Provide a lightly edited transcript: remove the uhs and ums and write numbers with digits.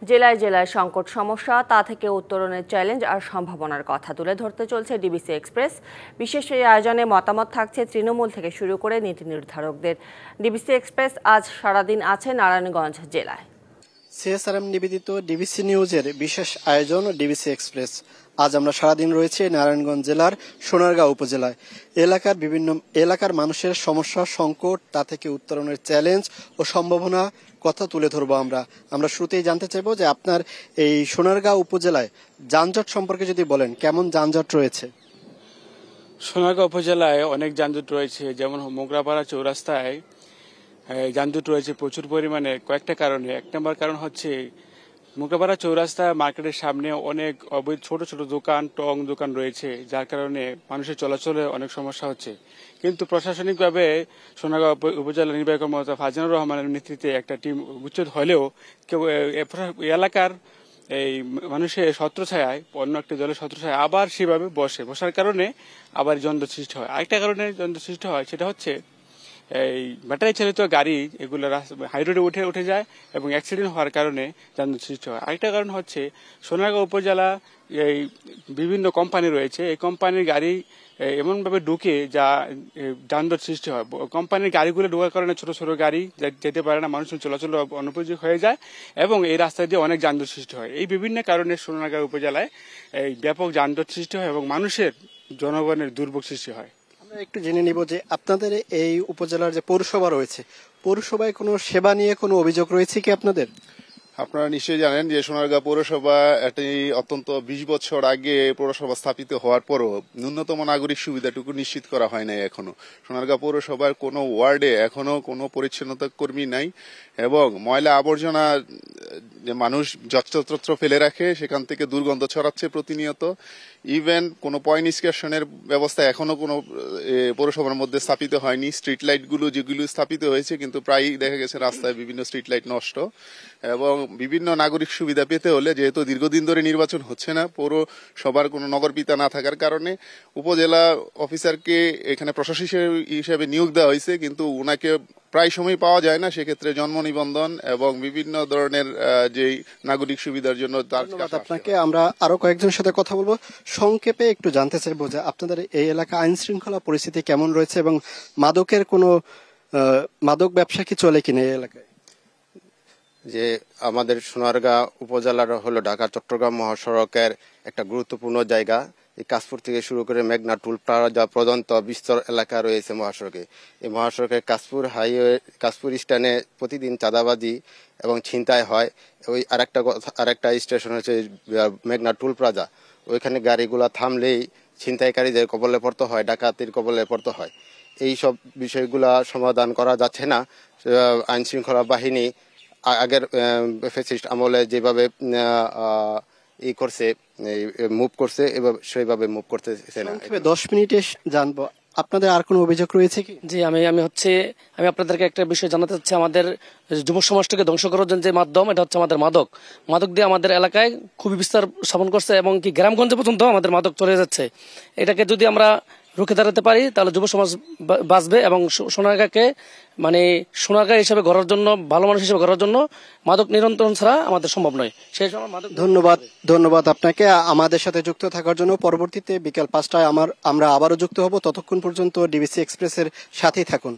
জেলায় জেলায় সংকট সমস্যা, তা থেকে উত্তরণের চ্যালেঞ্জ আর সম্ভাবনার কথা তুলে ধরতে চলছে ডিবিসি এক্সপ্রেস। বিশেষ এই আয়োজনে মতামত থাকছে তৃণমূল থেকে শুরু করে নীতি নির্ধারকদের। ডিবিসি এক্সপ্রেস আজ সারাদিন আছে নারায়ণগঞ্জ জেলায়। সিএসআরএম নিবেদিত ডিবিসি নিউজের বিশেষ আয়োজন ডিবিসি এক্সপ্রেস। আজ আমরা সারাদিন রয়েছে নারায়ণগঞ্জ জেলার সোনারগাঁও উপজেলায়। বিভিন্ন এলাকার মানুষের সমস্যা, সংকট, তা থেকে উত্তরণের চ্যালেঞ্জ ও সম্ভাবনা কথা তুলে ধরবো। আমরা শুরুতেই জানতে চাইবো যে আপনার এই সোনারগাঁও উপজেলায় যানজট সম্পর্কে যদি বলেন, কেমন যানজট রয়েছে? সোনারগাঁও উপজেলায় অনেক যানজট রয়েছে, যেমন মোগরাপাড়া চৌরাস্তায় যানজট রয়েছে প্রচুর পরিমাণে কয়েকটা কারণে। এক নম্বর কারণ হচ্ছে মোগরাপাড়া চৌরাস্তা মার্কেটের সামনে অনেক ছোট ছোট দোকান, টং দোকান রয়েছে, যার কারণে মানুষের চলাচলে অনেক সমস্যা হচ্ছে। কিন্তু প্রশাসনিকভাবে সোনারগাঁও উপজেলা নির্বাহী কর্মকর্তা ফারজানুর রহমানের নেতৃত্বে একটা টিম উচ্ছেদ হলেও কেউ এলাকার এই মানুষের ছত্রছায়ায়, অন্য একটি দলের ছত্রছায়ায় আবার সেভাবে বসার কারণে আবার দ্বন্দ্ব সৃষ্টি হয়। আরেকটা কারণে দ্বন্দ্ব সৃষ্টি হয়, সেটা হচ্ছে এই ব্যাটারি চালিত গাড়ি এগুলো হাইরোডে উঠে যায় এবং অ্যাক্সিডেন্ট হওয়ার কারণে যানজট সৃষ্টি হয়। আরেকটা কারণ হচ্ছে সোনারগাঁও উপজেলা এই বিভিন্ন কোম্পানি রয়েছে, এই কোম্পানির গাড়ি এমনভাবে ঢুকে যা যানজট সৃষ্টি হয়। কোম্পানির গাড়িগুলো ঢোকার কারণে ছোট ছোট গাড়ি যেতে পারে না, মানুষের চলাচল অনুপযোগী হয়ে যায় এবং এই রাস্তা দিয়ে অনেক যানজট সৃষ্টি হয়। এই বিভিন্ন কারণে সোনারগাঁও উপজেলায় এই ব্যাপক যানজট সৃষ্টি হয় এবং মানুষের জনগণের দুর্ভোগ সৃষ্টি হয়। একটু জেনে নিব যে আপনাদের এই উপজেলার যে পৌরসভা রয়েছে, পৌরসভায় কোনো সেবা নিয়ে কোনো অভিযোগ রয়েছে কি আপনাদের? আপনারা নিশ্চয়ই জানেন যে সোনারগাঁও পৌরসভা একটি অত্যন্ত 20 বছর আগে পৌরসভা স্থাপিত হওয়ার পরও ন্যূনতম নাগরিক সুবিধাটুকু নিশ্চিত করা হয় নাই। এখনো সোনারগাঁও পৌরসভার কোনো ওয়ার্ডে এখনো কোনো পরিচ্ছন্নতা কর্মী নাই এবং ময়লা আবর্জনা যে মানুষ যত্রতত্র ফেলে রাখে, সেখান থেকে দুর্গন্ধ ছড়াচ্ছে প্রতিনিয়ত। ইভেন কোনো পয় নিষ্কাশনের ব্যবস্থা এখনো কোনো পৌরসভার মধ্যে স্থাপিত হয়নি। স্ট্রিট লাইট গুলো যেগুলো স্থাপিত হয়েছে, কিন্তু প্রায়ই দেখা গেছে রাস্তায় বিভিন্ন স্ট্রিট লাইট নষ্ট। এবং বিভিন্ন নাগরিক সুবিধা পেতে হলে, যেহেতু দীর্ঘদিন ধরে নির্বাচন হচ্ছে না, পৌরসভার কোনো নগরপিতা না থাকার কারণে উপজেলা অফিসারকে এখানে প্রশাসক হিসেবে নিয়োগ দেওয়া হয়েছে, কিন্তু ওনাকে প্রায় সময় পাওয়া যায় না। সেক্ষেত্রে জন্ম নিবন্ধন এবং বিভিন্ন ধরনের যে নাগরিক সুবিধার জন্য আপনাকে আমরা আরো কয়েকজনের সাথে কথা বলবো। সংক্ষেপে একটু জানতে চাইবো যে আপনাদের এই এলাকা আইন শৃঙ্খলা পরিস্থিতি কেমন রয়েছে এবং মাদক ব্যবসা কি চলে কিনা এই এলাকায়? যে আমাদের সোনারগাঁও উপজেলার হলো ঢাকা চট্টগ্রাম মহাসড়কের একটা গুরুত্বপূর্ণ জায়গা। এই কাশপুর থেকে শুরু করে মেঘনা টুল প্লাজা পর্যন্ত বিস্তর এলাকা রয়েছে মহাসড়কে। এই মহাসড়কে কাশপুর স্ট্যান্ডে প্রতিদিন চাঁদাবাজি এবং ছিনতাই হয়। ওই আরেকটা স্টেশন হচ্ছে মেঘনা টুল প্লাজা, ওইখানে গাড়িগুলা থামলেই ছিনতাইকারীদের কবলে পড়তে হয়, ডাকাতির কবলে পড়তে হয়। এই সব বিষয়গুলা সমাধান করা যাচ্ছে না। আইন শৃঙ্খলা বাহিনী আগের ফ্যাসিস্ট আমলে যেভাবে মুভ করছে সেইভাবে মুভ করতেছে না। 10 মিনিটে জানবো আপনাদের আর কোনো অভিযোগ রয়েছে কি? জি, আমি আপনাদেরকে একটা বিষয় জানাতে চাচ্ছি। আমাদের যুব সমাজটাকে ধ্বংস করার জন্য যে মাধ্যম, এটা হচ্ছে আমাদের মাদক দিয়ে আমাদের এলাকায় খুবই বিস্তার স্থাপন করছে এবং কি গ্রামগঞ্জে পর্যন্ত আমাদের মাদক চলে যাচ্ছে। এটাকে যদি আমরা রুখে দাঁড়াতে পারি তাহলে যুব সমাজ বাঁচবে এবং সোনারগাঁকে সোনারগাঁ হিসেবে গড়ার জন্য, ভালো মানুষ হিসেবে গড়ার জন্য মাদক নিয়ন্ত্রণ ছাড়া আমাদের সম্ভব নয়। সেই সময় ধন্যবাদ আপনাকে আমাদের সাথে যুক্ত থাকার জন্য। পরবর্তীতে বিকেল 5টায় আমরা আবারও যুক্ত হব। ততক্ষণ পর্যন্ত ডিবিসি এক্সপ্রেসের সাথেই থাকুন।